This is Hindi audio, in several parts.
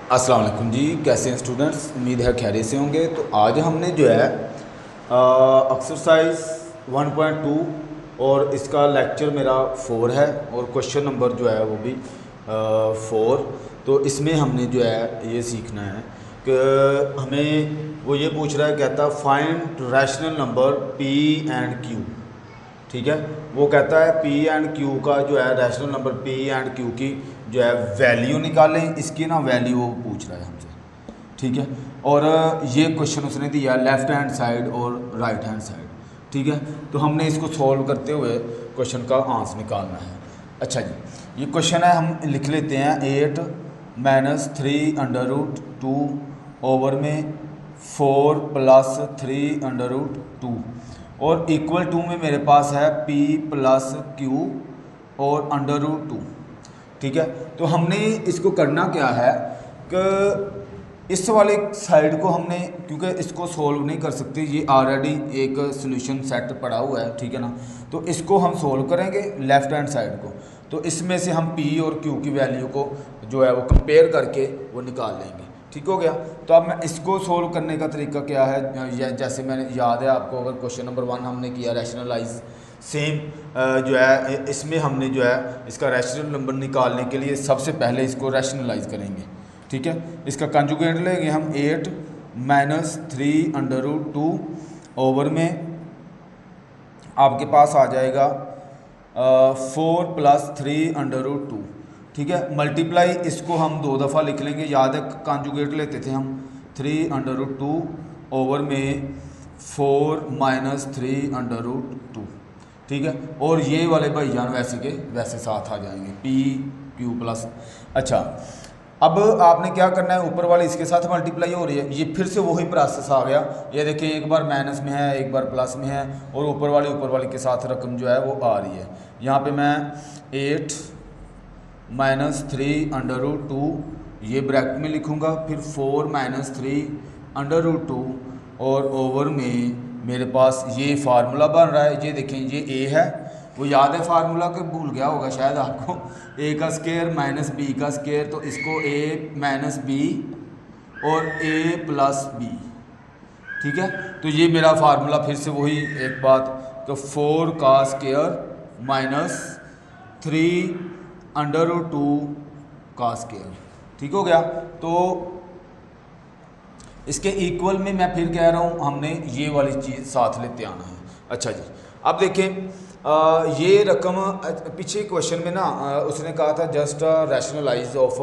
अस्सलाम वालेकुम जी, कैसे हैं स्टूडेंट्स। उम्मीद है खैरियत से होंगे। तो आज हमने जो है एक्सरसाइज 1.2 और इसका लेक्चर मेरा 4 है और क्वेश्चन नंबर जो है वो भी 4। तो इसमें हमने जो है ये सीखना है कि हमें वो ये पूछ रहा है, कहता find rational number P and Q. ठीक है, वो कहता है पी एंड क्यू का जो है rational number P and Q की जो है वैल्यू निकालें। इसकी ना वैल्यू वो पूछ रहा है हमसे। ठीक है, और ये क्वेश्चन उसने दिया लेफ़्ट हैंड साइड और राइट हैंड साइड। ठीक है, तो हमने इसको सॉल्व करते हुए क्वेश्चन का आंसर निकालना है। अच्छा जी, ये क्वेश्चन है, हम लिख लेते हैं 8 - 3 अंडर रूट 2 ओवर में 4 + 3 अंडर रूट 2 और इक्वल टू में मेरे पास है p + q और अंडर रूट 2। ठीक है, तो हमने इसको करना क्या है कि इस वाले साइड को हमने, क्योंकि इसको सॉल्व नहीं कर सकते, ये ऑलरेडी एक सॉल्यूशन सेट पड़ा हुआ है। ठीक है ना, तो इसको हम सॉल्व करेंगे लेफ़्ट हैंड साइड को। तो इसमें से हम p और q की वैल्यू को जो है वो कंपेयर करके वो निकाल लेंगे। ठीक हो गया। तो अब मैं इसको सोल्व करने का तरीका क्या है, जैसे मैंने याद है आपको, अगर क्वेश्चन नंबर 1 हमने किया रैशनलाइज, सेम जो है इसमें हमने जो है इसका रैशनल नंबर निकालने के लिए सबसे पहले इसको रैशनलाइज करेंगे। ठीक है, इसका कंजुगेट लेंगे हम 8 - 3 अंडर रूट 2 ओवर में आपके पास आ जाएगा 4 + 3 अंडर रूट 2। ठीक है, मल्टीप्लाई इसको हम 2 दफ़ा लिख लेंगे। याद है कॉन्जुगेट लेते थे हम 3 अंडर रूट 2 ओवर में 4 - 3 अंडर रूट 2। ठीक है, और ये वाले भाईजान वैसे के वैसे साथ आ जाएंगे p q प्लस। अच्छा, अब आपने क्या करना है, ऊपर वाले इसके साथ मल्टीप्लाई हो रही है, ये फिर से वही प्रोसेस आ गया। ये देखिए, एक बार माइनस में है, एक बार प्लस में है, और ऊपर वाले के साथ रकम जो है वो आ रही है। यहाँ पे मैं 8 - 3 अंडर रूट 2 ये ब्रैकेट में लिखूँगा, फिर 4 - 3 अंडर रूट 2 और ओवर में मेरे पास ये फार्मूला बन रहा है। ये देखें, ये a है, वो याद है फार्मूला के, भूल गया होगा शायद आपको, a का स्क्वायर - b का स्क्वायर, तो इसको a - b और a + b। ठीक है, तो ये मेरा फार्मूला फिर से वही एक बात, तो 4 का स्क्वायर - 3 अंडर रूट 2 का स्क्वायर। ठीक हो गया। तो इसके इक्वल में मैं फिर कह रहा हूँ, हमने ये वाली चीज़ साथ लेते आना है। अच्छा जी, अब देखें ये रकम पीछे क्वेश्चन में ना उसने कहा था जस्ट रैशनलाइज ऑफ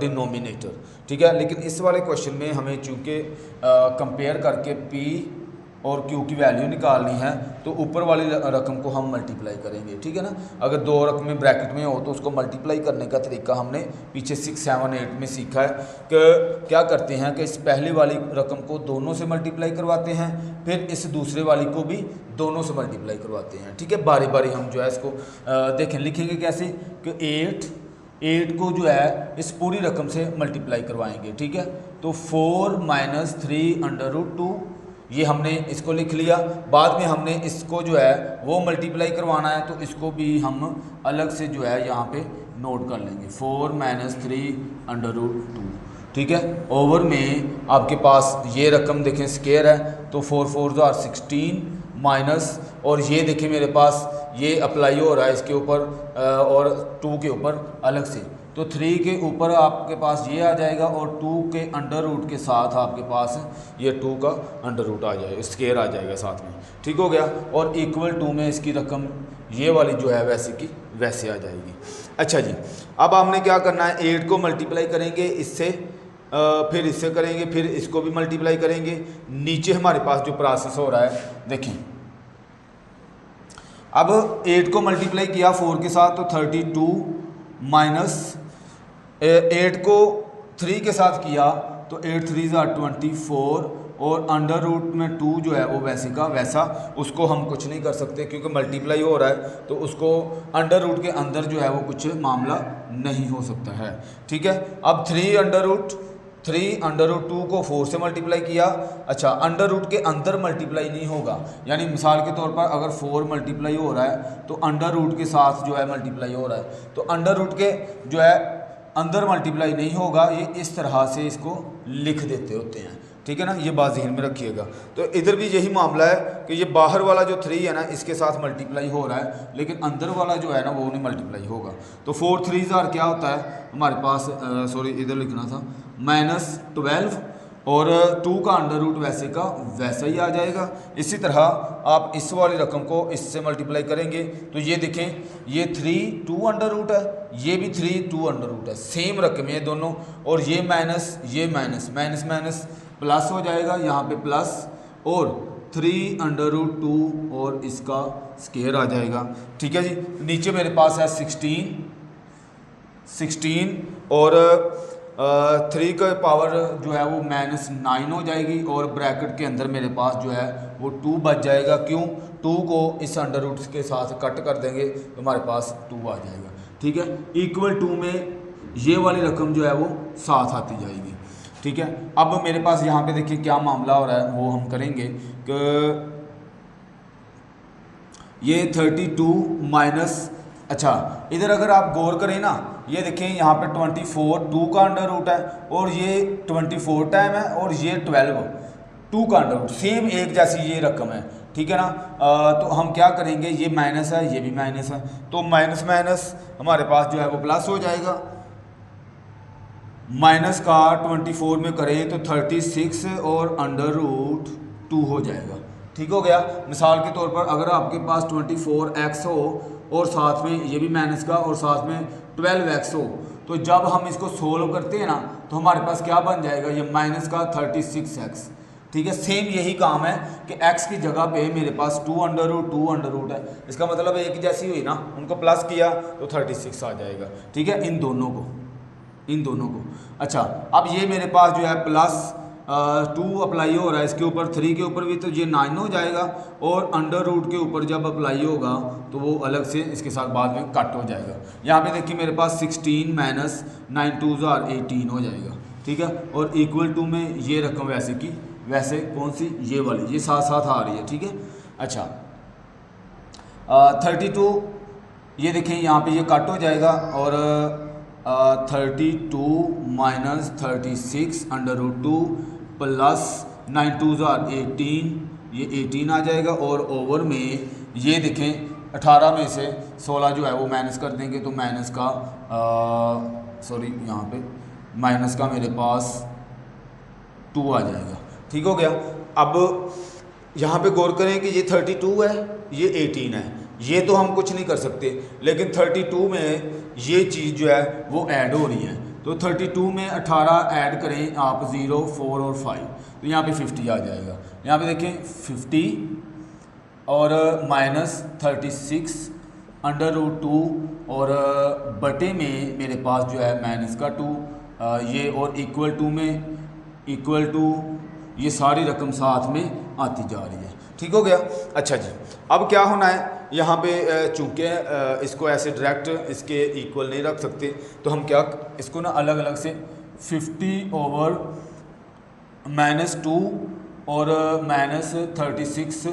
डिनोमिनेटर। ठीक है, लेकिन इस वाले क्वेश्चन में हमें चूँकि कंपेयर करके p और q की वैल्यू निकालनी है, तो ऊपर वाली रकम को हम मल्टीप्लाई करेंगे। ठीक है ना, अगर 2 रकमें ब्रैकेट में हो तो उसको मल्टीप्लाई करने का तरीका हमने पीछे 6, 7, 8 में सीखा है कि क्या करते हैं कि इस पहले वाली रकम को दोनों से मल्टीप्लाई करवाते हैं, फिर इस दूसरे वाली को भी दोनों से मल्टीप्लाई करवाते हैं। ठीक है, बारी बारी हम जो है इसको देखें, लिखेंगे कैसे कि 8 को जो है इस पूरी रकम से मल्टीप्लाई करवाएंगे। ठीक है, तो 4 - 3 अंडर रूट 2 ये हमने इसको लिख लिया। बाद में हमने इसको जो है वो मल्टीप्लाई करवाना है, तो इसको भी हम अलग से जो है यहाँ पे नोट कर लेंगे, 4 - 3 अंडर रूट 2। ठीक है, ओवर में आपके पास ये रकम देखें स्क्वायर है, तो 4 4 = 16 माइनस, और ये देखिए मेरे पास ये अप्लाई हो रहा है इसके ऊपर और 2 के ऊपर अलग से, तो 3 के ऊपर आपके पास ये आ जाएगा और 2 के अंडर रूट के साथ आपके पास ये 2 का अंडर रूट आ जाएगा, स्क्वायर आ जाएगा साथ में। ठीक हो गया, और इक्वल टू में इसकी रकम ये वाली जो है वैसे की वैसे आ जाएगी। अच्छा जी, अब हमने क्या करना है, 8 को मल्टीप्लाई करेंगे इससे, फिर इससे करेंगे, फिर इसको भी मल्टीप्लाई करेंगे। नीचे हमारे पास जो प्रोसेस हो रहा है देखें, अब 8 को मल्टीप्लाई किया 4 के साथ, तो 32 माइनस 8 को 3 के साथ किया, तो 8 3 = 24, और अंडर रूट में 2 जो है वो वैसे का वैसा, उसको हम कुछ नहीं कर सकते क्योंकि मल्टीप्लाई हो रहा है, तो उसको अंडर रूट के अंदर जो है वो कुछ मामला नहीं हो सकता है। ठीक है, अब 3 अंडर रूट 2 को 4 से मल्टीप्लाई किया। अच्छा, अंडर रूट के अंदर मल्टीप्लाई नहीं होगा, यानी मिसाल के तौर पर अगर 4 मल्टीप्लाई हो रहा है तो अंडर रूट के साथ जो है मल्टीप्लाई हो रहा है, तो अंडर रूट के जो है अंदर मल्टीप्लाई नहीं होगा, ये इस तरह से इसको लिख देते होते हैं, ठीक है ना, ये बात ज़हन में रखिएगा। तो इधर भी यही मामला है कि ये बाहर वाला जो 3 है ना इसके साथ मल्टीप्लाई हो रहा है, लेकिन अंदर वाला जो है ना वो नहीं मल्टीप्लाई होगा। तो 4 3 क्या होता है हमारे पास, सॉरी इधर लिखना था, -12 और 2 का अंडर रूट वैसे का वैसा ही आ जाएगा। इसी तरह आप इस वाली रकम को इससे मल्टीप्लाई करेंगे तो ये देखें, ये 3 2 अंडर रूट है, ये भी 3 2 अंडर रूट है, सेम रकम है दोनों, और ये माइनस ये माइनस माइनस माइनस प्लस हो जाएगा, यहाँ पे प्लस और 3 अंडर रूट 2 और इसका स्केयर आ जाएगा, ठीक है जी। नीचे मेरे पास है 16 और 3 का पावर जो है वो -9 हो जाएगी, और ब्रैकेट के अंदर मेरे पास जो है वो 2 बच जाएगा। क्यों? 2 को इस अंडर रूट के साथ कट कर देंगे तो हमारे पास 2 आ जाएगा, ठीक है। इक्वल टू में ये वाली रकम जो है वो साथ आती जाएगी, ठीक है। अब मेरे पास यहाँ पे देखिए क्या मामला हो रहा है, वो हम करेंगे कि ये 32 माइनस, अच्छा इधर अगर आप गौर करें ना, ये देखें यहाँ पे 24 2 का अंडर रूट है, और ये 24 टाइम है, और ये 12 2 का अंडर रूट, सेम एक जैसी ये रकम है, ठीक है ना। तो हम क्या करेंगे, ये माइनस है ये भी माइनस है, तो माइनस माइनस हमारे पास जो है वो प्लस हो जाएगा। माइनस का 24 में करें तो 36 और अंडर रूट 2 हो जाएगा, ठीक हो गया। मिसाल के तौर पर अगर आपके पास 24x हो और साथ में ये भी माइनस का और साथ में 12x हो, तो जब हम इसको सोल्व करते हैं ना तो हमारे पास क्या बन जाएगा, ये माइनस का 36x, ठीक है। सेम यही काम है कि x की जगह पे मेरे पास 2 अंडर रूट है, इसका मतलब एक जैसी हुई ना, उनको प्लस किया तो 36 आ जाएगा, ठीक है, इन दोनों को। अच्छा अब ये मेरे पास जो है प्लस 2 अप्लाई हो रहा है इसके ऊपर, 3 के ऊपर भी, तो ये 9 हो जाएगा, और अंडर रूट के ऊपर जब अप्लाई होगा तो वो अलग से इसके साथ बाद में कट हो जाएगा। यहाँ पे देखिए मेरे पास 16 माइनस 9 2 18 हो जाएगा, ठीक है। और इक्वल टू में ये रकम वैसे की वैसे कौन सी, ये वाली, ये साथ साथ आ रही है, ठीक है। अच्छा 32 ये देखें यहाँ पे ये कट हो जाएगा, और 32 माइनस 36 अंडर रूट 2 प्लस 9 2 18, ये 18 आ जाएगा, और ओवर में ये देखें 18 में से 16 जो है वो माइनस कर देंगे तो माइनस का सॉरी यहाँ पे माइनस का मेरे पास 2 आ जाएगा, ठीक हो गया। अब यहाँ पे गौर करें कि ये 32 है ये 18 है, ये तो हम कुछ नहीं कर सकते, लेकिन 32 में ये चीज़ जो है वो ऐड हो रही है, तो 32 में 18 ऐड करें आप 0 4 और 5, तो यहाँ पे 50 आ जाएगा। यहाँ पे देखें 50 और माइनस 36 अंडर रूट 2 और बटे में मेरे पास जो है माइनस का 2, ये और इक्वल टू ये सारी रकम साथ में आती जा रही है, ठीक हो गया। अच्छा जी, अब क्या होना है, यहाँ पे चूँकि इसको ऐसे डायरेक्ट इसके इक्वल नहीं रख सकते, तो हम क्या इसको ना अलग अलग से 50 ओवर -2 और -36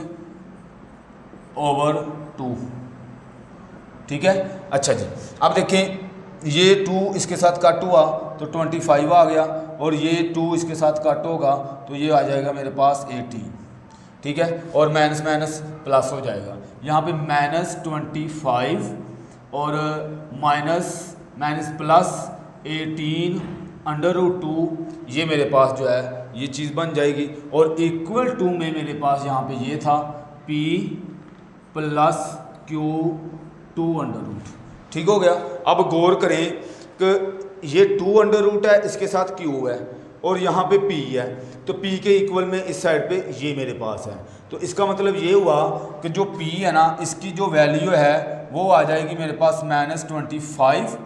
ओवर 2, ठीक है। अच्छा जी, अब देखें ये 2 इसके साथ कट हुआ तो 25 आ गया, और ये 2 इसके साथ कट होगा तो ये आ जाएगा मेरे पास 18, ठीक है, और माइनस माइनस प्लस हो जाएगा। यहाँ पे -25 और माइनस प्लस 18 अंडर रूट 2, ये मेरे पास जो है ये चीज़ बन जाएगी, और इक्वल टू में मेरे पास यहाँ पे ये था P plus Q 2 under root, ठीक हो गया। अब गौर करें कि ये 2 अंडर रूट है, इसके साथ Q है, और यहाँ पे P है, तो P के इक्वल में इस साइड पे ये मेरे पास है, तो इसका मतलब ये हुआ कि जो P है ना इसकी जो वैल्यू है वो आ जाएगी मेरे पास -25,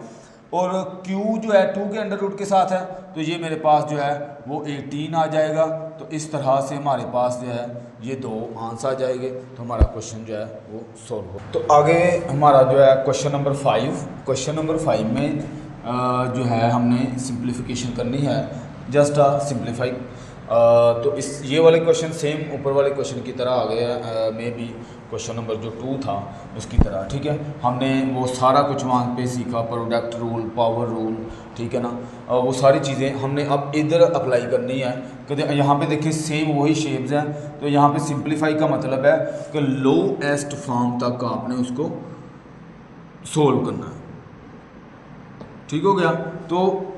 और Q जो है 2 के अंडर रूट के साथ है, तो ये मेरे पास जो है वो 18 आ जाएगा। तो इस तरह से हमारे पास जो है ये 2 आंसर आ जाएंगे, तो हमारा क्वेश्चन जो है वो सॉल्व हो। तो आगे हमारा जो है क्वेश्चन नंबर 5 में जो है हमने सिंप्लीफिकेशन करनी है, जस्ट सिंप्लीफाई। तो इस ये वाले क्वेश्चन सेम ऊपर वाले क्वेश्चन की तरह आ गया, मे बी क्वेश्चन नंबर जो 2 था उसकी तरह, ठीक है। हमने वो सारा कुछ वहाँ पे सीखा, प्रोडक्ट रूल, पावर रूल, ठीक है ना, वो सारी चीज़ें हमने अब इधर अप्लाई करनी है। कभी यहाँ पे देखिए सेम वही शेप्स हैं, तो यहाँ पे सिंप्लीफाई का मतलब है कि लोएस्ट फॉर्म तक आपने उसको सोल्व करना है, ठीक हो गया। तो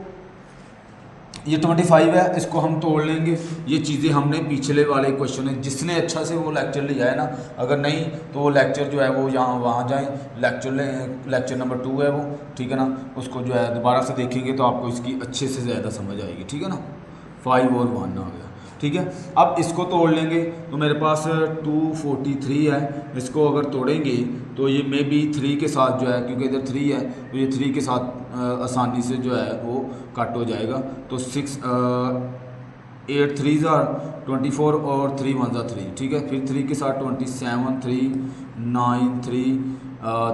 ये 25 है, इसको हम तोड़ लेंगे। ये चीज़ें हमने पिछले वाले क्वेश्चन में, जिसने अच्छा से वो लेक्चर लिया है ना, अगर नहीं तो वो लेक्चर जो है वो यहाँ वहाँ जाएं, लेक्चर नंबर 2 है वो, ठीक है ना, उसको जो है दोबारा से देखेंगे तो आपको इसकी अच्छे से ज़्यादा समझ आएगी, ठीक है ना। 5 और 1 आ गया, ठीक है। अब इसको तोड़ लेंगे तो मेरे पास 243 है। इसको अगर तोड़ेंगे तो ये मे बी 3 के साथ जो है, क्योंकि इधर 3 है तो ये 3 के साथ आसानी से जो है वो कट हो जाएगा। तो 8 3 24 और 3 1 3, ठीक है। फिर 3 के साथ 27 3 9 3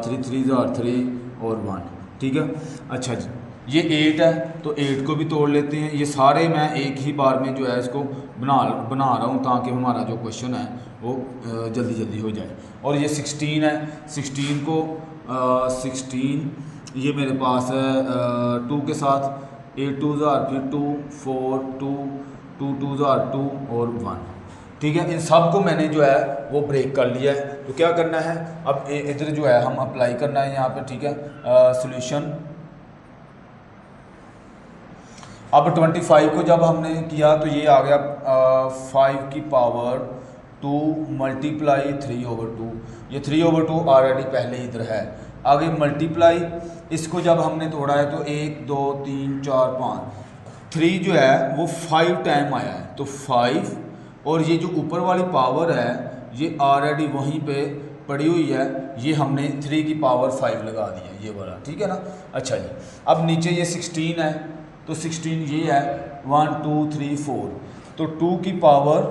3 3 3 और 1, ठीक है। अच्छा जी, ये 8 है तो 8 को भी तोड़ लेते हैं। ये सारे मैं एक ही बार में जो है इसको बना रहा हूँ ताकि हमारा जो क्वेश्चन है वो जल्दी जल्दी हो जाए। और ये 16 है, 16 को 16 ये मेरे पास है 2 के साथ, 8 2 फिर 2 4 2 2 2 2 और 1, ठीक है। इन सब को मैंने जो है वो ब्रेक कर लिया है। तो क्या करना है अब, इधर जो है हम अप्लाई करना है यहाँ पे, ठीक है। सॉल्यूशन अब 25 को जब हमने किया तो ये आ गया 5 की पावर 2 मल्टीप्लाई 3/2। ये 3/2 ऑलरेडी पहले ही इधर है। आगे मल्टीप्लाई, इसको जब हमने तोड़ा है तो 1 2 3 4 5, 3 जो है वो 5 टाइम आया है, तो 5, और ये जो ऊपर वाली पावर है ये ऑलरेडी वहीं पे पड़ी हुई है, ये हमने 3 की पावर 5 लगा दी है, ये वाला, ठीक है ना। अच्छा जी, अब नीचे ये 16 है तो 16 ये है 1 2 3 4, तो 2 की पावर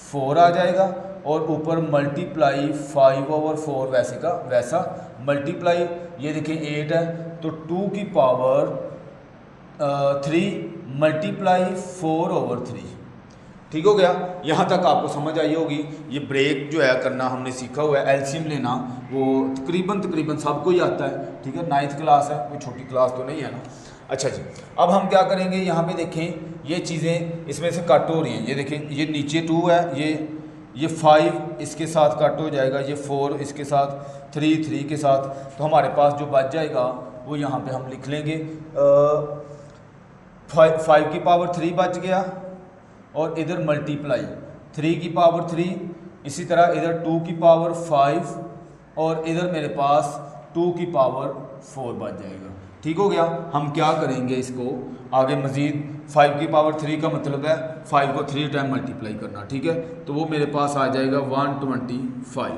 4 आ जाएगा, और ऊपर मल्टीप्लाई 5/4 वैसे का वैसा मल्टीप्लाई, ये देखिए 8 है तो 2 की पावर 3 मल्टीप्लाई 4/3, ठीक हो गया। यहाँ तक आपको समझ आई होगी। ये ब्रेक जो है करना हमने सीखा हुआ है, एलसीएम लेना वो तकरीबन सबको ही आता है, ठीक है। 9th क्लास है, कोई छोटी क्लास तो नहीं है ना। अच्छा जी, अब हम क्या करेंगे, यहाँ पे देखें ये चीज़ें इसमें से कट हो रही हैं। ये देखें ये नीचे 2 है, ये 5 इसके साथ कट हो जाएगा, ये 4 इसके साथ, 3 के साथ, तो हमारे पास जो बच जाएगा वो यहाँ पे हम लिख लेंगे 5 की पावर 3 बच गया, और इधर मल्टीप्लाई 3 की पावर 3, इसी तरह इधर 2 की पावर 5, और इधर मेरे पास 2 की पावर 4 बच जाएगा, ठीक हो गया। हम क्या करेंगे इसको आगे मज़ीद, 5 की पावर 3 का मतलब है 5 को 3 टाइम मल्टीप्लाई करना, ठीक है। तो वो मेरे पास आ जाएगा 125,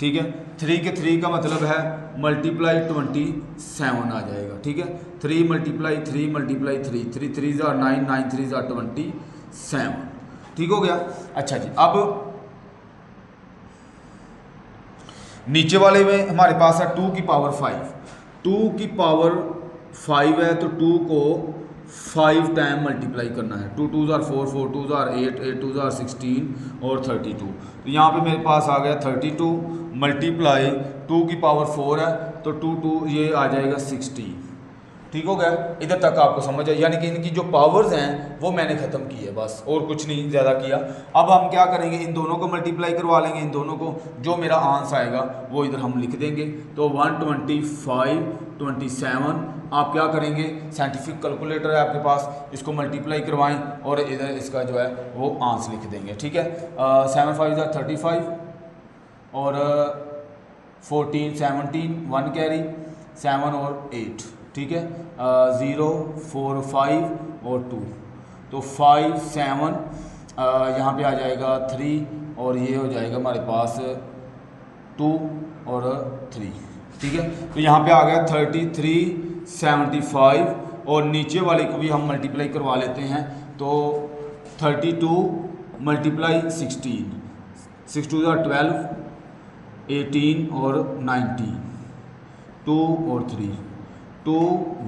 ठीक है। 3 के 3 का मतलब है मल्टीप्लाई 27 आ जाएगा, ठीक है। 3 मल्टीप्लाई 3 मल्टीप्लाई 3, 3 3 9 9 3 27, ठीक हो गया। अच्छा जी, अब नीचे वाले में हमारे पास है 2 की पावर 5, 2 की पावर 5 है तो 2 को 5 टाइम मल्टीप्लाई करना है। 2 2 4 4 2 8 8 2 16 और 32, तो यहाँ पे मेरे पास आ गया 32 मल्टीप्लाई 2 की पावर 4 है तो 2 2 ये आ जाएगा 60, ठीक हो गया। इधर तक आपको समझ आए, यानी कि इनकी जो पावर्स हैं वो मैंने ख़त्म की है बस, और कुछ नहीं ज़्यादा किया। अब हम क्या करेंगे, इन दोनों को मल्टीप्लाई करवा लेंगे, इन दोनों को, जो मेरा आंसर आएगा वो इधर हम लिख देंगे। तो 125 27, आप क्या करेंगे, साइंटिफिक कैलकुलेटर है आपके पास, इसको मल्टीप्लाई करवाएं और इधर इसका जो है वो आंसर लिख देंगे, ठीक है। 7 5 35 और 14 17, 1 कैरी 7 और 8, ठीक है। 0 4 5 और 2, तो 5 7 यहाँ पे आ जाएगा 3, और ये हो जाएगा हमारे पास 2 और 3, ठीक है। तो यहाँ पे आ गया 33 75, और नीचे वाले को भी हम मल्टीप्लाई करवा लेते हैं। तो 32 मल्टीप्लाई 16, 6 2 12, 18 और 19, 2 और 3, 2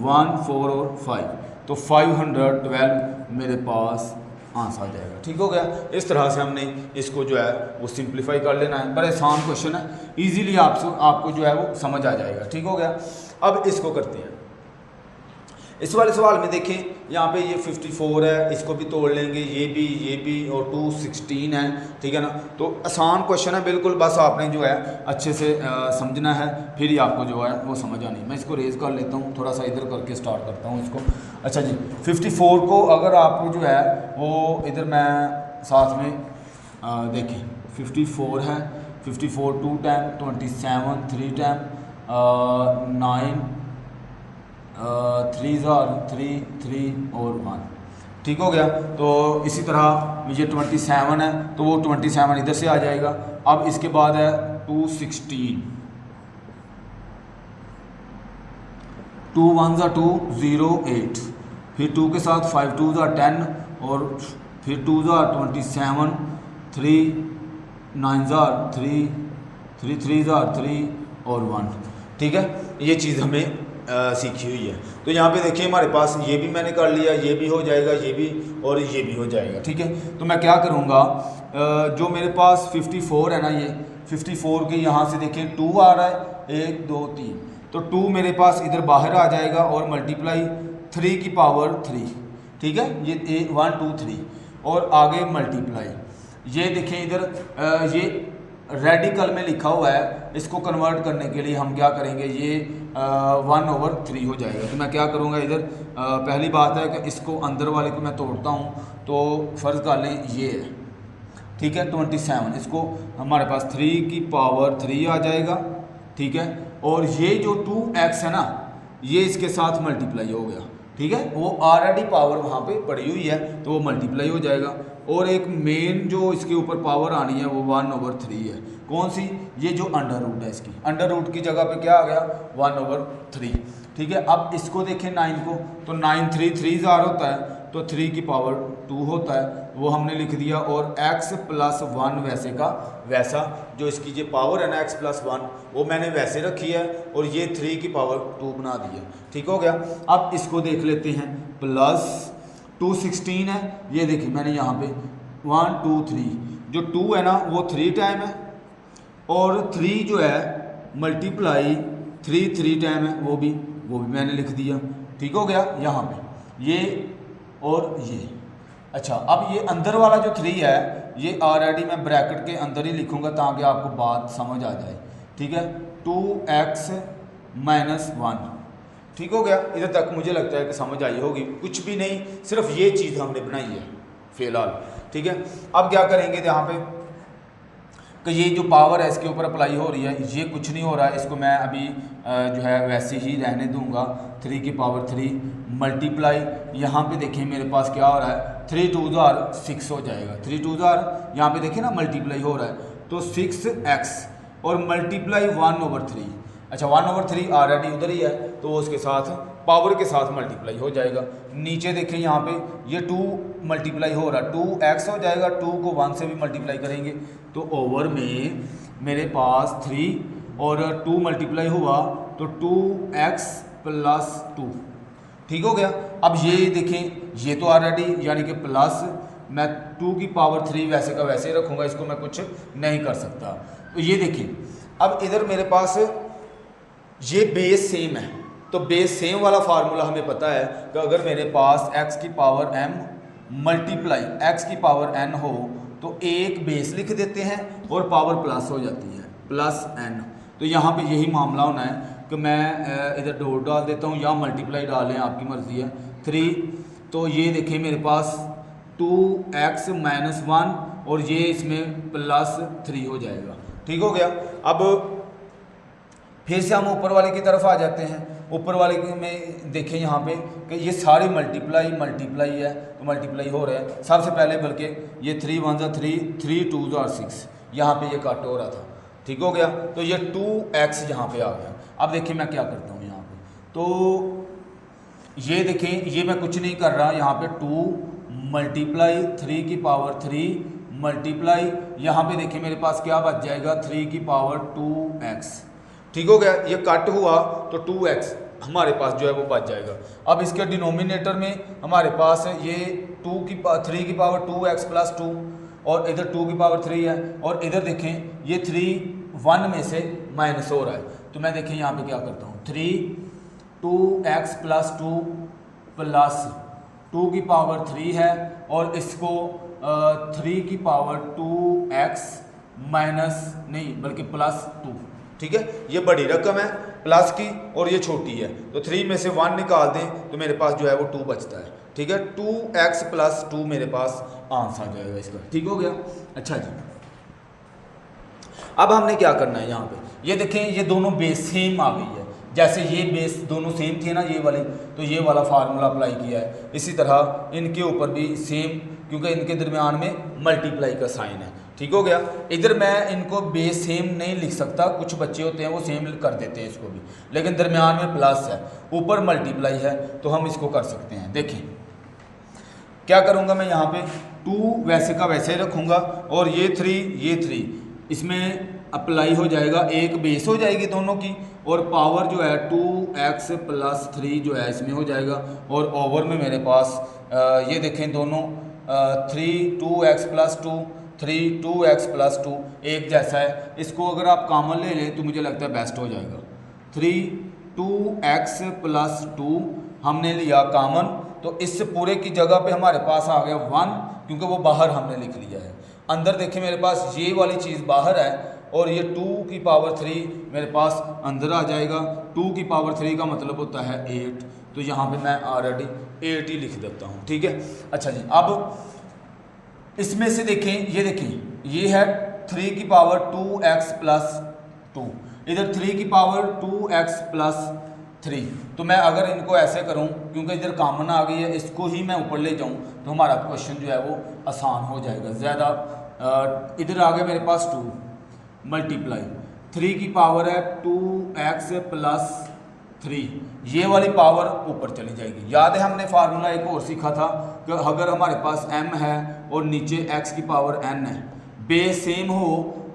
1 4 और 5, तो 512 मेरे पास आंसर आ जाएगा। ठीक हो गया। इस तरह से हमने इसको जो है वो सिंप्लीफाई कर लेना है। बड़ा आसान क्वेश्चन है, इजीली आपको जो है वो समझ आ जाएगा। ठीक हो गया। अब इसको करते हैं। इस वाले सवाल में देखें, यहाँ पे ये 54 है, इसको भी तोड़ लेंगे, ये भी और 216 है। ठीक है ना। तो आसान क्वेश्चन है बिल्कुल, बस आपने जो है अच्छे से समझना है, फिर ही आपको जो है वो समझ आनी। मैं इसको रेज कर लेता हूँ, थोड़ा सा इधर करके स्टार्ट करता हूँ इसको। अच्छा जी, 54 को अगर आपको जो है वो इधर मैं साथ में देखें, 54 है, 54 2 टाइम 27 3 टाइम 9 3 3 3 और 1। ठीक हो गया। तो इसी तरह ये 27 है, तो वो 27 इधर से आ जाएगा। अब इसके बाद है 216, 2 1 2 0 8, फिर 2 के साथ 5 2 10 और फिर 2 27, 3 9 3 3 3 3 और 1। ठीक है, ये चीज़ हमें सीखी हुई है। तो यहाँ पे देखिए हमारे पास ये भी मैंने कर लिया, ये भी हो जाएगा, ये भी और ये भी हो जाएगा। ठीक है। तो मैं क्या करूँगा, जो मेरे पास 54 है ना, ये 54 के यहाँ से देखिए 2 आ रहा है, 1 2 3, तो 2 मेरे पास इधर बाहर आ जाएगा और मल्टीप्लाई 3 की पावर 3। ठीक है, ये 1 2 3 और आगे मल्टीप्लाई, ये देखिए इधर ये रेडिकल में लिखा हुआ है, इसको कन्वर्ट करने के लिए हम क्या करेंगे, ये 1/3 हो जाएगा। तो मैं क्या करूँगा इधर, पहली बात है कि इसको अंदर वाले को मैं तोड़ता हूँ, तो फ़र्ज़ कर लें ये है। ठीक है, 27, इसको हमारे पास 3 की पावर 3 आ जाएगा। ठीक है, और ये जो 2x है ना, ये इसके साथ मल्टीप्लाई हो गया। ठीक है, वो ऑलरेडी पावर वहाँ पे पड़ी हुई है, तो वो मल्टीप्लाई हो जाएगा। और एक मेन जो इसके ऊपर पावर आनी है वो 1/3 है। कौन सी, ये जो अंडर रूट है, इसकी अंडर रूट की जगह पे क्या आ गया, 1/3। ठीक है, अब इसको देखें 9 को, तो 9 3 3 होता है, तो 3 की पावर 2 होता है, वो हमने लिख दिया। और x + 1 वैसे का वैसा, जो इसकी ये पावर है ना x + 1, वो मैंने वैसे रखी है और ये 3 की पावर 2 बना दी है। ठीक हो गया। अब इसको देख लेते हैं, प्लस 216 है, ये देखिए मैंने यहाँ पे 1 2 3, जो 2 है ना वो 3 टाइम है, और 3 जो है मल्टीप्लाई 3 टाइम है, वो भी मैंने लिख दिया। ठीक हो गया यहाँ पे ये और ये। अच्छा, अब ये अंदर वाला जो 3 है, ये ऑलरेडी मैं ब्रैकेट के अंदर ही लिखूंगा ताकि आपको बात समझ आ जाए। ठीक है, 2x - 1। ठीक हो गया। इधर तक मुझे लगता है कि समझ आई होगी। कुछ भी नहीं, सिर्फ ये चीज़ हमने बनाई है फिलहाल। ठीक है, अब क्या करेंगे यहाँ पे कि ये जो पावर है इसके ऊपर अप्लाई हो रही है, ये कुछ नहीं हो रहा है, इसको मैं अभी जो है वैसे ही रहने दूंगा। 3 की पावर 3 मल्टीप्लाई, यहाँ पे देखिए मेरे पास क्या हो रहा है, 3 2 6 हो जाएगा। 3 2 यहाँ पे देखिए ना मल्टीप्लाई हो रहा है, तो 6x और मल्टीप्लाई 1/3। अच्छा, 1/3 ऑलरेडी उधर ही है, तो उसके साथ पावर के साथ मल्टीप्लाई हो जाएगा। नीचे देखें यहाँ पे ये 2 मल्टीप्लाई हो रहा है, 2x हो जाएगा, 2 को 1 से भी मल्टीप्लाई करेंगे, तो ओवर में मेरे पास 3 और 2 मल्टीप्लाई हुआ तो 2x + 2। ठीक हो गया। अब ये देखें, ये तो ऑलरेडी यानी कि प्लस, मैं 2 की पावर 3 वैसे का वैसे रखूँगा, इसको मैं कुछ नहीं कर सकता। तो ये देखिए, अब इधर मेरे पास ये बेस सेम है, तो बेस सेम वाला फार्मूला हमें पता है कि अगर मेरे पास x की पावर m मल्टीप्लाई x की पावर n हो, तो एक बेस लिख देते हैं और पावर प्लस हो जाती है, +n। तो यहाँ पे यही मामला होना है कि मैं इधर डॉट डाल देता हूँ या मल्टीप्लाई डालें, आपकी मर्ज़ी है। 3, तो ये देखिए मेरे पास 2x - 1 और ये इसमें +3 हो जाएगा। ठीक हो गया। अब फिर से हम ऊपर वाले की तरफ आ जाते हैं। ऊपर वाले में देखें यहाँ पे कि ये सारी मल्टीप्लाई है, तो मल्टीप्लाई हो रहा है। सबसे पहले बल्कि ये 3 1 3 3 2 6, यहाँ पे ये कट हो रहा था। ठीक हो गया। तो ये 2x यहाँ पे आ गया। अब देखिए मैं क्या करता हूँ यहाँ पे, तो ये देखें, ये मैं कुछ नहीं कर रहा, यहाँ पे 2 मल्टीप्लाई 3 की पावर 3 मल्टीप्लाई, यहाँ पे देखिए मेरे पास क्या बच जाएगा, 3 की पावर 2x। ठीक हो गया। ये कट हुआ तो 2x, हमारे पास जो है वो बच जाएगा। अब इसके डिनोमिनेटर में हमारे पास ये 3 की पावर 2x प्लस 2 और इधर 2 की पावर 3 है, और इधर देखें ये 3 1 में से माइनस हो रहा है। तो मैं देखें यहाँ पे क्या करता हूँ, 2x प्लस 2 प्लस 2 की पावर 3 है, और इसको 3 की पावर 2x माइनस नहीं बल्कि प्लस 2, ठीक है। ये बड़ी रकम है प्लस की और ये छोटी है, तो 3 में से 1 निकाल दें तो मेरे पास जो है वो 2 बचता है, ठीक है। 2x प्लस 2 मेरे पास आंसर आ जाएगा इसका, ठीक हो गया। अच्छा जी, अब हमने क्या करना है यहाँ पे, ये देखें ये दोनों बेस सेम आ गई है। जैसे ये बेस दोनों सेम थे ना ये वाली, तो ये वाला फार्मूला अप्लाई किया है। इसी तरह इनके ऊपर भी सेम, क्योंकि इनके दरमियान में मल्टीप्लाई का साइन है, ठीक हो गया। इधर मैं इनको बेस सेम नहीं लिख सकता, कुछ बच्चे होते हैं वो सेम कर देते हैं इसको भी, लेकिन दरमियान में प्लस है, ऊपर मल्टीप्लाई है, तो हम इसको कर सकते हैं। देखें क्या करूँगा मैं यहाँ पे, 2 वैसे का वैसे ही रखूँगा, और ये 3 इसमें अप्लाई हो जाएगा, एक बेस हो जाएगी दोनों की, और पावर जो है 2x प्लस 3 जो है इसमें हो जाएगा, और ओवर में मेरे पास ये देखें दोनों 2x प्लस 2x प्लस 2 एक जैसा है। इसको अगर आप कॉमन ले लें तो मुझे लगता है बेस्ट हो जाएगा। 2x प्लस 2 हमने लिया कॉमन, तो इस पूरे की जगह पे हमारे पास आ गया 1, क्योंकि वो बाहर हमने लिख लिया है। अंदर देखिए मेरे पास ये वाली चीज़ बाहर है, और ये 2 की पावर 3 मेरे पास अंदर आ जाएगा। 2 की पावर 3 का मतलब होता है 8, तो यहाँ पे मैं ऑलरेडी 8 ही लिख देता हूँ, ठीक है। अच्छा जी, अब इसमें से देखें, ये देखें ये है 3 की पावर 2x प्लस 2, इधर 3 की पावर 2x प्लस 3। तो मैं अगर इनको ऐसे करूं, क्योंकि इधर कॉमन आ गई है, इसको ही मैं ऊपर ले जाऊं तो हमारा क्वेश्चन जो है वो आसान हो जाएगा ज़्यादा। इधर आ गया मेरे पास 2 मल्टीप्लाई 3 की पावर है 2x प्लस 3, ये वाली पावर ऊपर चली जाएगी। याद है हमने फार्मूला एक और सीखा था कि अगर हमारे पास m है और नीचे x की पावर n है, बेस सेम हो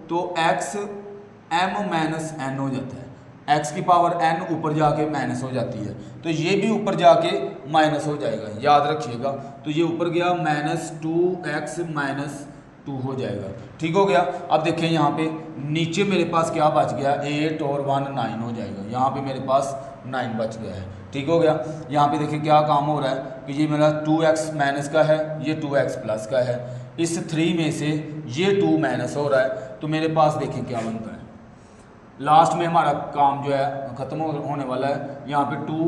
तो x m माइनस n हो जाता है, x की पावर n ऊपर जाके माइनस हो जाती है, तो ये भी ऊपर जाके माइनस हो जाएगा, याद रखिएगा। तो ये ऊपर गया -2x माइनस 2 हो जाएगा, ठीक हो गया। अब देखें यहाँ पे नीचे मेरे पास क्या बच गया, 8 और 1 9 हो जाएगा, यहाँ पे मेरे पास 9 बच गया है, ठीक हो गया। यहाँ पे देखिए क्या काम हो रहा है कि ये मेरा 2x माइनस का है, ये 2x प्लस का है, इस 3 में से ये 2 माइनस हो रहा है, तो मेरे पास देखिए क्या बनता है, लास्ट में हमारा काम जो है ख़त्म होने वाला है। यहाँ पे 2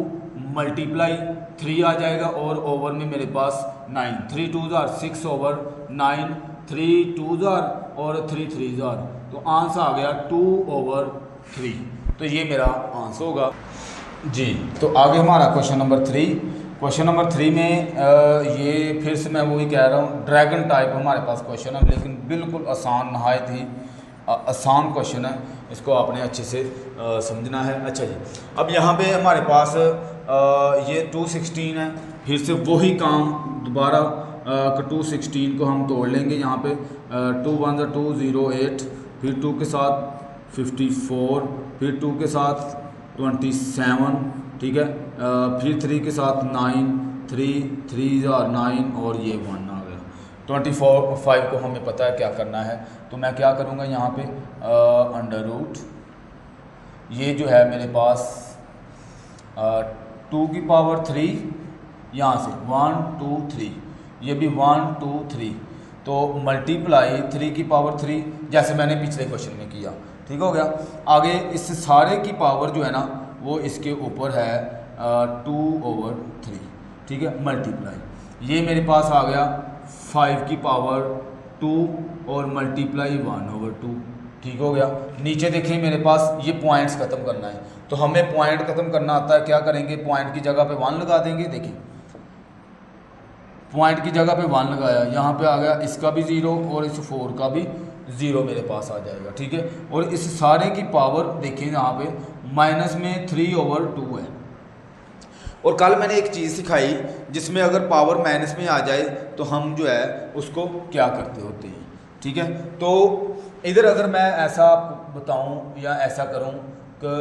मल्टीप्लाई 3 आ जाएगा, और ओवर में मेरे पास 9, 3 2 6 ओवर 9, 3 2 और 3 3 तो आंसर आ गया 2 ओवर 3। तो ये मेरा आंसर होगा जी। तो आगे हमारा क्वेश्चन नंबर 3। क्वेश्चन नंबर 3 में ये फिर से मैं वही कह रहा हूँ, ड्रैगन टाइप हमारे पास क्वेश्चन है, लेकिन बिल्कुल आसान, नहायत ही आसान क्वेश्चन है, इसको आपने अच्छे से समझना है। अच्छा जी, अब यहाँ पे हमारे पास ये 216 है, फिर से वही काम दोबारा 216 को हम तोड़ लेंगे। यहाँ पे 2 1 2 0 8, फिर 2 के साथ 54, फिर 2 के साथ 27, ठीक है, फिर 3 के साथ 9, 3 3 9 और ये 1 आ गया। 25 को हमें पता है क्या करना है, तो मैं क्या करूँगा यहाँ पे अंडर रूट, ये जो है मेरे पास 2 की पावर 3, यहाँ से 1 2 3, ये भी 1 2 3, तो मल्टीप्लाई 3 की पावर 3 जैसे मैंने पिछले क्वेश्चन में किया, ठीक हो गया। आगे इस सारे की पावर जो है ना वो इसके ऊपर है 2 ओवर 3, ठीक है, मल्टीप्लाई ये मेरे पास आ गया 5 की पावर 2 और मल्टीप्लाई 1 ओवर 2, ठीक हो गया। नीचे देखिए मेरे पास ये पॉइंट्स ख़त्म करना है, तो हमें पॉइंट ख़त्म करना आता है, क्या करेंगे, पॉइंट की जगह पे 1 लगा देंगे। देखिए पॉइंट की जगह पे 1 लगाया, यहाँ पे आ गया इसका भी 0 और इस 4 का भी 0 मेरे पास आ जाएगा, ठीक है। और इस सारे की पावर देखिए यहाँ पे माइनस में 3 ओवर 2 है। और कल मैंने एक चीज़ सिखाई जिसमें अगर पावर माइनस में आ जाए तो हम जो है उसको क्या करते होते हैं, ठीक है। तो इधर अगर मैं ऐसा बताऊं या ऐसा करूं कि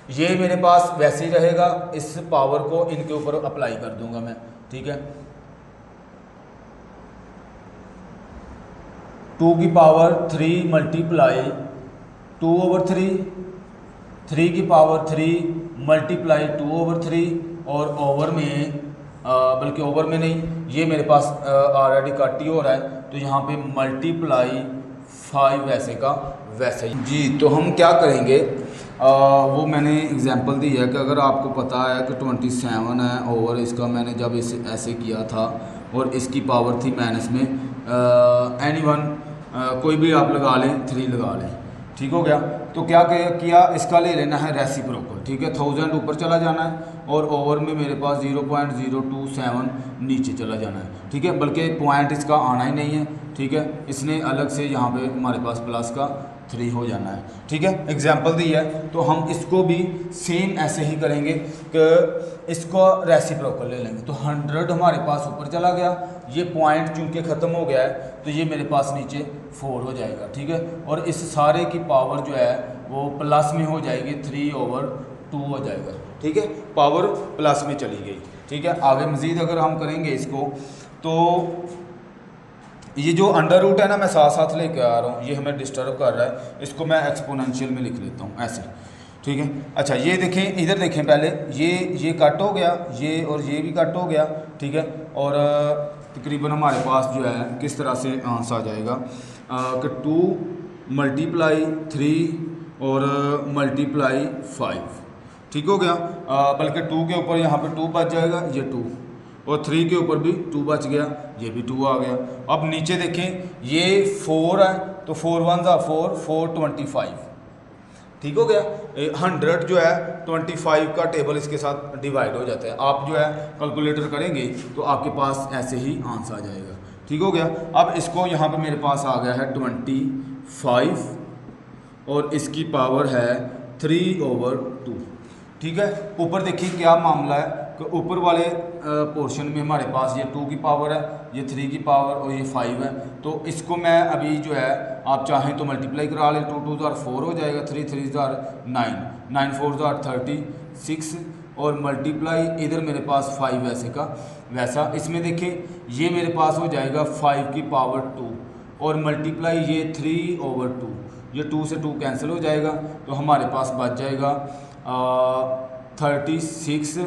ये मेरे पास वैसे ही रहेगा, इस पावर को इनके ऊपर अप्लाई कर दूंगा मैं, ठीक है। 2 की पावर 3 मल्टीप्लाई 2/3, 3 की पावर 3 मल्टीप्लाई 2/3 और ओवर में बल्कि ओवर में नहीं, ये मेरे पास ऑलरेडी कट ही हो रहा है, तो यहाँ पे मल्टीप्लाई 5 वैसे का वैसे ही जी। तो हम क्या करेंगे, वो मैंने एग्जांपल दी है कि अगर आपको पता है कि 27 है ओवर इसका मैंने जब इसे ऐसे किया था और इसकी पावर थी माइनस में एनीवन कोई भी आप लगा लें, 3 लगा लें, ठीक हो गया। तो क्या किया, इसका ले लेना है रेसिप्रोकल, ठीक है। 1000 ऊपर चला जाना है और ओवर में मेरे पास 0.027 नीचे चला जाना है, ठीक है। बल्कि पॉइंट इसका आना ही नहीं है, ठीक है। इसने अलग से यहाँ पे हमारे पास प्लस का 3 हो जाना है, ठीक है। एग्जाम्पल दी है तो हम इसको भी सेम ऐसे ही करेंगे कि इसको रेसिप्रोकल ले लेंगे। तो 100 हमारे पास ऊपर चला गया, ये पॉइंट चूँकि ख़त्म हो गया है तो ये मेरे पास नीचे 4 हो जाएगा, ठीक है। और इस सारे की पावर जो है वो प्लस में हो जाएगी, 3/2 हो जाएगा, ठीक है। पावर प्लस में चली गई, ठीक है। आगे मज़ीद अगर हम करेंगे इसको, तो ये जो अंडर रूट है ना, मैं साथ साथ लेके आ रहा हूँ, ये हमें डिस्टर्ब कर रहा है, इसको मैं एक्सपोनेंशियल में लिख लेता हूँ ऐसे, ठीक है। अच्छा ये देखें, इधर देखें पहले, ये कट हो गया, ये और ये भी कट हो गया, ठीक है। और तकरीबन हमारे पास जो है किस तरह से आंसर आ जाएगा कि 2 मल्टीप्लाई 3 और मल्टीप्लाई 5, ठीक हो गया। बल्कि 2 के ऊपर यहाँ पे 2 बच जाएगा, ये 2, और 3 के ऊपर भी 2 बच गया, ये भी 2 आ गया। अब नीचे देखें, ये 4 है तो 4 1 4, 4 25, ठीक हो गया। 100 जो है 25 का टेबल इसके साथ डिवाइड हो जाता है। आप जो है कैलकुलेटर करेंगे तो आपके पास ऐसे ही आंसर आ जाएगा, ठीक हो गया। अब इसको यहाँ पे मेरे पास आ गया है 25 और इसकी पावर है 3/2, ठीक है। ऊपर देखिए क्या मामला है कि ऊपर वाले पोर्शन में हमारे पास ये 2 की पावर है, ये 3 की पावर और ये 5 है। तो इसको मैं अभी जो है आप चाहें तो मल्टीप्लाई करा लें, 2 2 4 हो जाएगा, 3 3 9, 9 4 36 और मल्टीप्लाई इधर मेरे पास 5 वैसे का वैसा। इसमें देखें ये मेरे पास हो जाएगा 5 की पावर 2 और मल्टीप्लाई ये 3/2, ये 2 से 2 कैंसिल हो जाएगा, तो हमारे पास बच जाएगा 36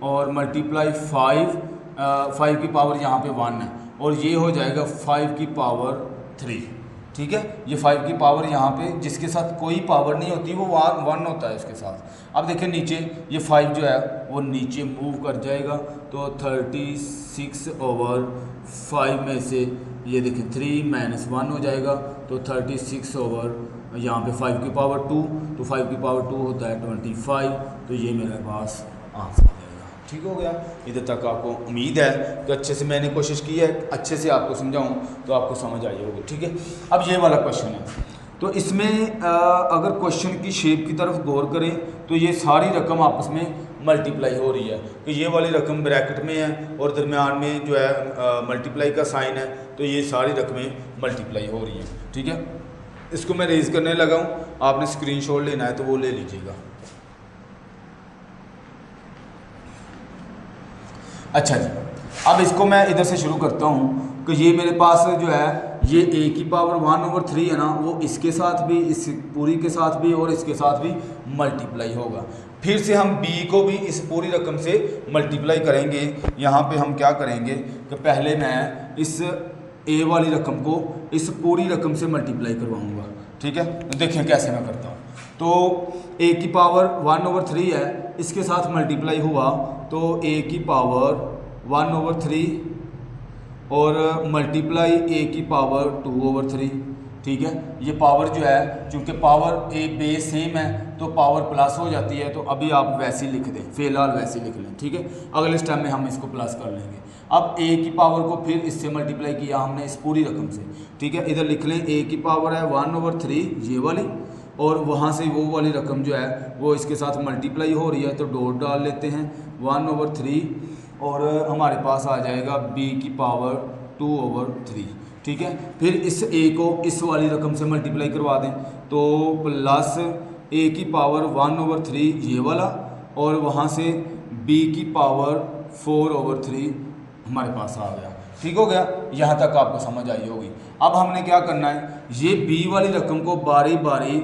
और मल्टीप्लाई 5 की पावर यहाँ पे 1 है और ये हो जाएगा 5 की पावर 3, ठीक है। ये 5 की पावर यहाँ पे जिसके साथ कोई पावर नहीं होती वो 1 होता है उसके साथ। अब देखिए नीचे ये 5 जो है वो नीचे मूव कर जाएगा, तो 36/5 में से ये देखिए 3 - 1 हो जाएगा, तो 36 यहाँ पे 5 की पावर 2, तो 5 की पावर 2 होता है 25, तो ये मेरे पास आंसर आ जाएगा, ठीक हो गया। इधर तक आपको उम्मीद है कि अच्छे से मैंने कोशिश की है अच्छे से आपको समझाऊं तो आपको समझ आई होगी, ठीक है। अब ये वाला क्वेश्चन है, तो इसमें अगर क्वेश्चन की शेप की तरफ गौर करें तो ये सारी रकम आपस में मल्टीप्लाई हो रही है, कि ये वाली रकम ब्रैकेट में है और दरमियान में जो है मल्टीप्लाई का साइन है, तो ये सारी रकमें मल्टीप्लाई हो रही हैं, ठीक है। इसको मैं रेज करने लगा हूँ, आपने स्क्रीनशॉट लेना है तो वो ले लीजिएगा। अच्छा जी, अब इसको मैं इधर से शुरू करता हूँ कि ये मेरे पास जो है ये a की पावर 1/3 है ना, वो इसके साथ भी, इस पूरी के साथ भी और इसके साथ भी मल्टीप्लाई होगा। फिर से हम b को भी इस पूरी रकम से मल्टीप्लाई करेंगे। यहाँ पे हम क्या करेंगे कि पहले मैं इस a वाली रकम को इस पूरी रकम से मल्टीप्लाई करवाऊँगा, ठीक है। देखें कैसे मैं करता हूँ। तो a की पावर 1/3 है, इसके साथ मल्टीप्लाई हुआ तो a की पावर 1/3 और मल्टीप्लाई a की पावर 2/3, ठीक है। ये पावर जो है चूँकि पावर a बेस सेम है तो पावर प्लस हो जाती है, तो अभी आप वैसे ही लिख दें, फिलहाल वैसे ही लिख लें, ठीक है। अगले स्टेप में हम इसको प्लस कर लेंगे। अब a की पावर को फिर इससे मल्टीप्लाई किया हमने इस पूरी रकम से, ठीक है। इधर लिख लें a की पावर है 1/3 ये वाली, और वहाँ से वो वाली रकम जो है वो इसके साथ मल्टीप्लाई हो रही है, तो डॉट डाल लेते हैं 1/3 और हमारे पास आ जाएगा b की पावर 2/3, ठीक है। फिर इस a को इस वाली रकम से मल्टीप्लाई करवा दें, तो प्लस ए की पावर 1/3 ये वाला, और वहाँ से b की पावर 4/3 हमारे पास आ गया। ठीक हो गया, यहाँ तक आपको समझ आई होगी। अब हमने क्या करना है, ये b वाली रकम को बारी बारी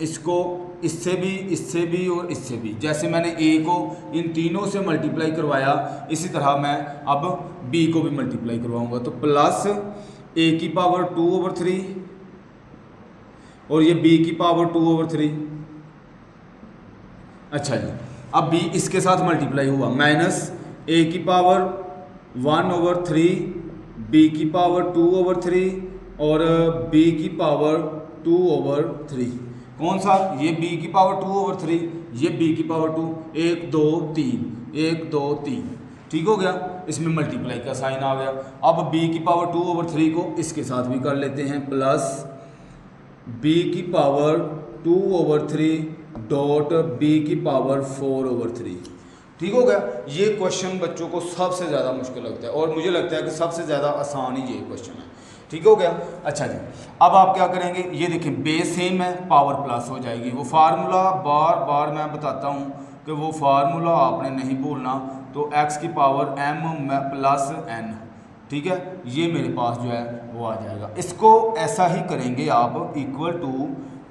इसको इससे भी और इससे भी, जैसे मैंने a को इन तीनों से मल्टीप्लाई करवाया, इसी तरह मैं अब b को भी मल्टीप्लाई करवाऊंगा। तो प्लस a की पावर 2/3 और ये b की पावर 2/3। अच्छा जी, अब b इसके साथ मल्टीप्लाई हुआ, माइनस a की पावर 1/3, b की पावर 2/3 और b की पावर 2/3। कौन सा, ये b की पावर 2/3, ये b की पावर 2, 1 2 3 1 2 3। ठीक हो गया, इसमें मल्टीप्लाई का साइन आ गया। अब b की पावर 2/3 को इसके साथ भी कर लेते हैं, प्लस b की पावर 2/3 डॉट b की पावर 4/3। ठीक हो गया। ये क्वेश्चन बच्चों को सबसे ज़्यादा मुश्किल लगता है और मुझे लगता है कि सबसे ज़्यादा आसान ही ये क्वेश्चन है। ठीक हो गया। अच्छा जी, अब आप क्या करेंगे, ये देखें बेस सेम है, पावर प्लस हो जाएगी। वो फार्मूला बार बार मैं बताता हूँ कि वो फार्मूला आपने नहीं भूलना। तो x की पावर m प्लस n, ठीक है, ये मेरे पास जो है वो आ जाएगा। इसको ऐसा ही करेंगे आप, इक्वल टू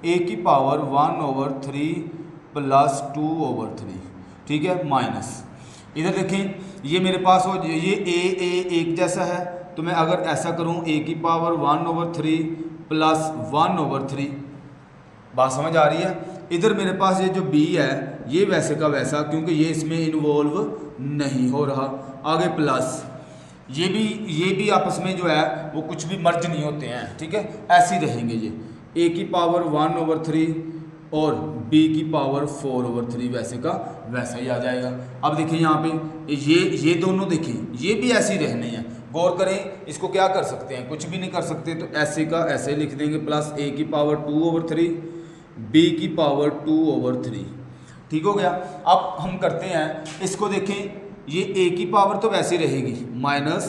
a की पावर 1/3 प्लस 2/3, ठीक है, माइनस इधर देखें ये मेरे पास हो, ये a एक जैसा है, तो मैं अगर ऐसा करूं a की पावर 1/3 प्लस 1/3, बात समझ आ रही है। इधर मेरे पास ये जो b है ये वैसे का वैसा, क्योंकि ये इसमें इन्वॉल्व नहीं हो रहा। आगे प्लस ये भी आपस में जो है वो कुछ भी मर्ज नहीं होते हैं, ठीक है, ऐसे ही रहेंगे। ये a की पावर 1/3 और b की पावर 4/3 वैसे का वैसा ही आ जाएगा। अब देखिए यहाँ पे ये दोनों देखें, ये भी ऐसे ही रहने हैं। गौर करें, इसको क्या कर सकते हैं, कुछ भी नहीं कर सकते, तो ऐसे का ऐसे लिख देंगे, प्लस a की पावर 2/3 b की पावर 2/3। ठीक हो गया। अब हम करते हैं इसको, देखें ये a की पावर तो वैसे रहेगी, माइनस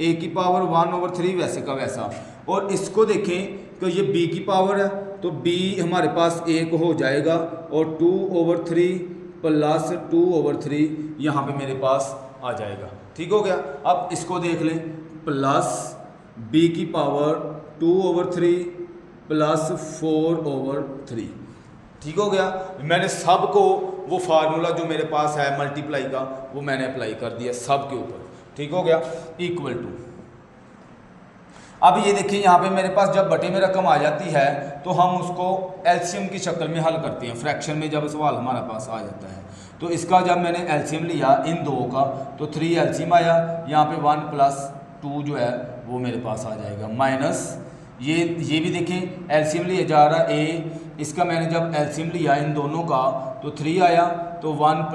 a की पावर 1/3 वैसे का वैसा, और इसको देखें तो ये b की पावर है, तो b हमारे पास 1 हो जाएगा और 2/3 प्लस 2/3 यहाँ पे मेरे पास आ जाएगा। ठीक हो गया। अब इसको देख लें, प्लस b की पावर 2/3 प्लस 4/3। ठीक हो गया। मैंने सब को वो फार्मूला जो मेरे पास है मल्टीप्लाई का, वो मैंने अप्लाई कर दिया सब के ऊपर। ठीक हो गया, इक्वल टू। अब ये देखिए यहाँ पे मेरे पास जब बटे में रकम आ जाती है तो हम उसको एलसीएम की शक्ल में हल करते हैं। फ्रैक्शन में जब सवाल हमारे पास आ जाता है तो इसका जब मैंने एलसीएम लिया इन दो का, तो 3 एलसीएम आया, यहाँ पे 1 + 2 जो है वो मेरे पास आ जाएगा, माइनस ये भी देखें एलसीएम लिया जा रहा है a, इसका मैंने जब एलसीएम लिया इन दोनों का तो 3 आया, तो 1 +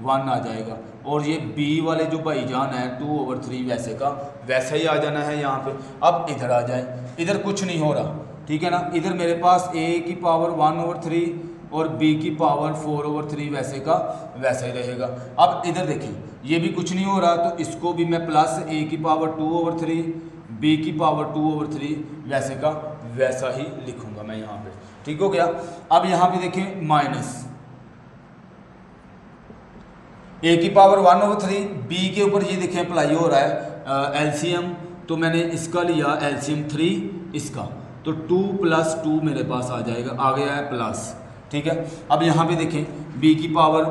1 आ जाएगा, और ये b वाले जो भाईजान है 2/3 वैसे का वैसा ही आ जाना है यहाँ पे। अब इधर आ जाए, इधर कुछ नहीं हो रहा, ठीक है ना, इधर मेरे पास a की पावर 1/3 और b की पावर 4/3 वैसे का वैसा ही रहेगा। अब इधर देखिए ये भी कुछ नहीं हो रहा, तो इसको भी मैं प्लस a की पावर 2/3 b की पावर 2/3 वैसे का वैसा ही लिखूंगा मैं यहाँ पे। ठीक हो गया। अब यहाँ पे देखें माइनस a की पावर 1/3 b के ऊपर ये देखें अप्लाई हो रहा है एलसीएम, तो मैंने इसका लिया एलसीएम 3 इसका, तो 2 + 2 मेरे पास आ जाएगा, आ गया है प्लस। ठीक है। अब यहाँ पे देखें b की पावर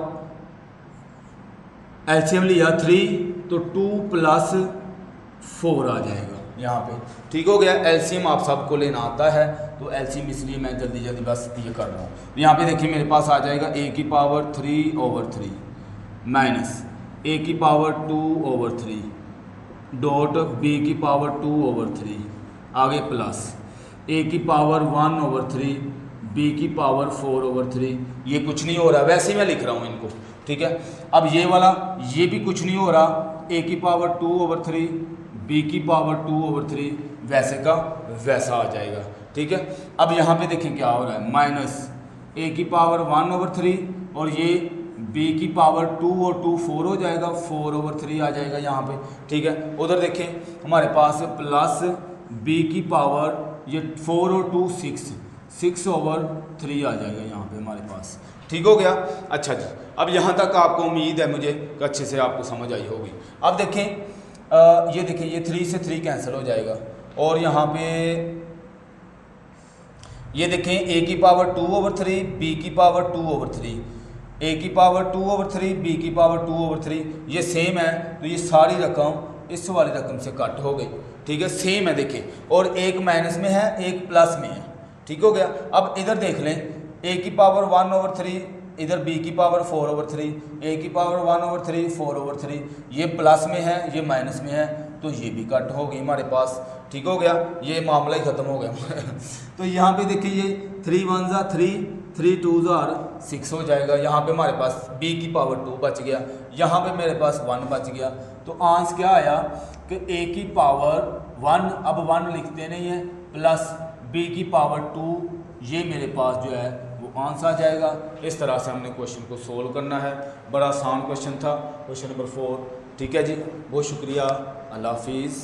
एलसीएम लिया 3, तो 2 + 4 आ जाएगा यहाँ पे। ठीक हो गया। एलसीएम आप सबको लेना आता है, तो एलसीएम इसलिए मैं जल्दी बस ये कर रहा हूँ। यहाँ पे देखिए मेरे पास आ जाएगा a की पावर 3/3 माइनस a की पावर 2/3 डॉट b की पावर 2/3, आगे प्लस a की पावर 1/3 b की पावर 4/3। ये कुछ नहीं हो रहा, वैसे ही मैं लिख रहा हूँ इनको। ठीक है। अब ये वाला ये भी कुछ नहीं हो रहा, a की पावर 2/3 b की पावर 2/3 वैसे का वैसा आ जाएगा। ठीक है। अब यहाँ पे देखें क्या हो रहा है, माइनस a की पावर 1/3 और ये b की पावर 2 और 2 4 हो जाएगा, 4/3 आ जाएगा यहाँ पे। ठीक है। उधर देखें हमारे पास प्लस b की पावर ये 4 और 2 6 6/3 आ जाएगा यहाँ पे हमारे पास। ठीक हो गया। अच्छा जी, अब यहाँ तक आपको उम्मीद है मुझे कि अच्छे से आपको समझ आई होगी। अब देखें ये देखिए, ये 3 से 3 कैंसिल हो जाएगा और यहाँ पे ये देखें a की पावर 2/3 b की पावर 2/3, a की पावर 2/3 b की पावर 2/3, ये सेम है तो ये सारी रकम इस वाली रकम से कट हो गई। ठीक है, सेम है देखिए, और एक माइनस में है एक प्लस में है। ठीक हो गया। अब इधर देख लें, a की पावर 1/3, इधर b की पावर 4/3, a की पावर 1/3 4/3, ये प्लस में है ये माइनस में है तो ये भी कट हो गई हमारे पास। ठीक हो गया, ये मामला ही ख़त्म हो गया तो यहाँ पे देखिए ये 3 1 ज़ा 3, 3 2 ज़ा 6 हो जाएगा। यहाँ पे हमारे पास b की पावर 2 बच गया, यहाँ पे मेरे पास 1 बच गया। तो आंसर क्या आया कि a की पावर 1, अब 1 लिखते नहीं है, प्लस b की पावर 2, ये मेरे पास जो है वो आंसर आ जाएगा। इस तरह से हमने क्वेश्चन को सोल्व करना है। बड़ा आसान क्वेश्चन था, क्वेश्चन नंबर 4। ठीक है जी, बहुत शुक्रिया, अल्लाह हाफिज़।